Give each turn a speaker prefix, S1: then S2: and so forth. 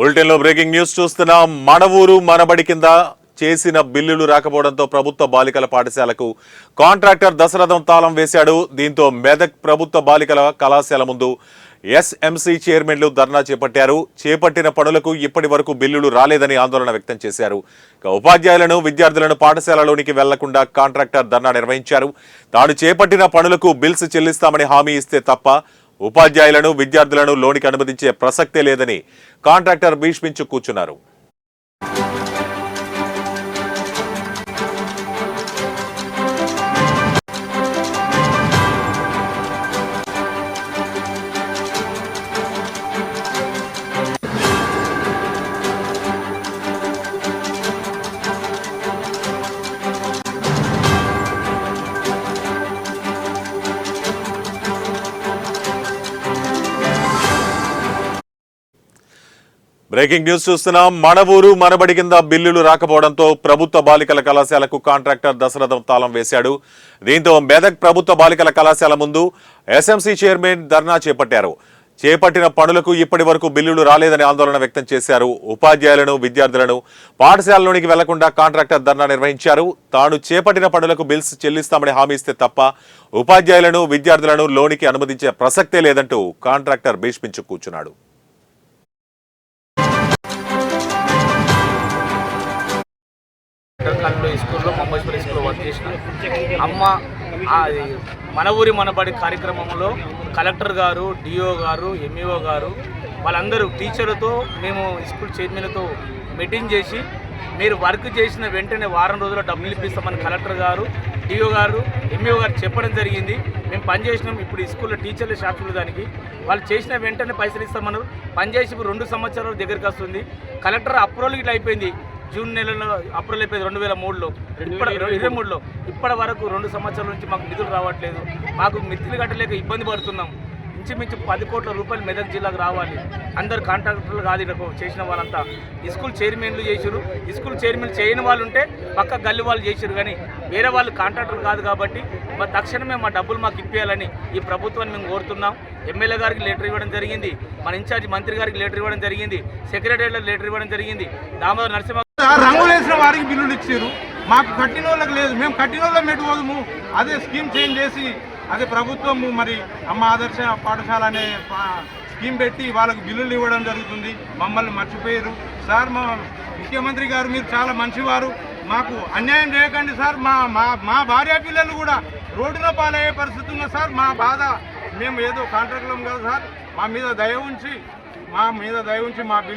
S1: Bulletin లో breaking news చూస్తున్నాం. మన ఊరు మనబడి కింద చేసిన బిల్లులు రాకపోవడంతో ప్రభుత్వ బాలికల పాఠశాలకు కాంట్రాక్టర్ దశరథం తాళం వేశాడు. దీంతో మెదక్ ప్రభుత్వ బాలికల కళాశాల ముందు ఎస్ఎంసీ చైర్మన్లు ధర్నా చేపట్టారు. చేపట్టిన పనులకు ఇప్పటి వరకు బిల్లులు రాలేదని ఆందోళన వ్యక్తం చేశారు. ఉపాధ్యాయులను విద్యార్థులను పాఠశాలలోనికి వెళ్లకుండా కాంట్రాక్టర్ ధర్నా నిర్వహించారు. తాను చేపట్టిన పనులకు బిల్స్ చెల్లిస్తామని హామీ ఇస్తే తప్ప ఉపాధ్యాయులను విద్యార్థులను లోనికి అనుమతించే ప్రసక్తే లేదని కాంట్రాక్టర్ భీష్మించు కూర్చున్నారు. బ్రేకింగ్ న్యూస్ చూస్తున్నాం. మన ఊరు మనబడి కింద బిల్లులు రాకపోవడంతో ప్రభుత్వ బాలికల కళాశాలకు కాంట్రాక్టర్ దశరథం తాళం వేశాడు. దీంతో మెదక్ ప్రభుత్వ బాలికల కళాశాల ముందు ఎస్ఎంసీ చైర్మన్ ధర్నా చేపట్టారు. చేపట్టిన పనులకు ఇప్పటి వరకు బిల్లులు రాలేదని ఆందోళన వ్యక్తం చేశారు. ఉపాధ్యాయులను విద్యార్థులను పాఠశాలలోనికి వెళ్లకుండా కాంట్రాక్టర్ ధర్నా నిర్వహించారు. తాను చేపట్టిన పనులకు బిల్స్ చెల్లిస్తామని హామీ ఇస్తే తప్ప ఉపాధ్యాయులను విద్యార్థులను లోనికి అనుమతించే ప్రసక్తే లేదంటూ కాంట్రాక్టర్ భీష్మించు కూర్చున్నాడు.
S2: స్కూల్లో మొహమ్మద్పల్లి స్కూల్లో వర్క్ చేసిన అమ్మ మన ఊరి మనబడి కార్యక్రమంలో కలెక్టర్ గారు, డిఓ గారు, ఎంఈఓ గారు వాళ్ళందరూ టీచర్లతో మేము స్కూల్ చైర్మన్లతో మీటింగ్ చేసి మీరు వర్క్ చేసిన వెంటనే వారం రోజుల్లో డబ్బులు ఇప్పిస్తామని కలెక్టర్ గారు, డిఓ గారు, ఎంఈఓ గారు చెప్పడం జరిగింది. మేము పనిచేసినాం. ఇప్పుడు ఈ స్కూల్లో టీచర్ల షాపులు దానికి వాళ్ళు చేసిన వెంటనే పైసలు ఇస్తామన్నారు. పనిచేసి ఇప్పుడు 2 సంవత్సరాల దగ్గరికి వస్తుంది. కలెక్టర్ అప్రూవల్ ఇట్లా అయిపోయింది. జూన్ నెలలో అప్రూవల్ అయిపోయింది 2023లో. 2023లో ఇప్పటి వరకు 2 సంవత్సరాల నుంచి మాకు నిధులు రావట్లేదు. మాకు మిత్తులు కట్టలేక ఇబ్బంది పడుతున్నాం. ఇంచుమించు 10 కోట్ల రూపాయలు మెదక్ జిల్లాకు రావాలి. అందరు కాంట్రాక్టర్లు కాదు ఇక్కడ చేసిన వాళ్ళంతా స్కూల్ చైర్మన్లు చేశారు. స్కూల్ చైర్మన్ చేయని వాళ్ళు ఉంటే పక్క గల్లి వాళ్ళు చేశారు, కానీ వేరే వాళ్ళు కాంట్రాక్టర్లు కాదు. కాబట్టి తక్షణమే మా డబ్బులు మాకు ఇప్పించాలని ఈ ప్రభుత్వాన్ని మేము కోరుతున్నాం. ఎమ్మెల్యే గారికి లెటర్ ఇవ్వడం జరిగింది, మన ఇన్ఛార్జి మంత్రి గారికి లెటర్ ఇవ్వడం జరిగింది, సెక్రటరీలకు లెటర్ ఇవ్వడం జరిగింది. దామోదర్ నరసింహ
S3: రంగులు వేసిన వారికి బిల్లులు ఇచ్చారు, మాకు కట్టిన వాళ్ళకి లేదు. మేము కట్టిన వాళ్ళం పెట్టుకోము. అదే స్కీమ్ చేంజ్ చేసి అదే ప్రభుత్వం మరి అమ్మ ఆదర్శ పాఠశాల అనే స్కీమ్ పెట్టి వాళ్ళకు బిల్లులు ఇవ్వడం జరుగుతుంది. మమ్మల్ని మర్చిపోయారు సార్. మా ముఖ్యమంత్రి గారు మీరు చాలా మంచివారు, మాకు అన్యాయం చేయకండి సార్. మా భార్య పిల్లలు కూడా రోడ్డున పాలయ్యే పరిస్థితి ఉంది సార్. మా బాధ మేము ఏదో కాంట్రాక్టులం కదా సార్. మా మీద దయ ఉంచి మా బిల్లు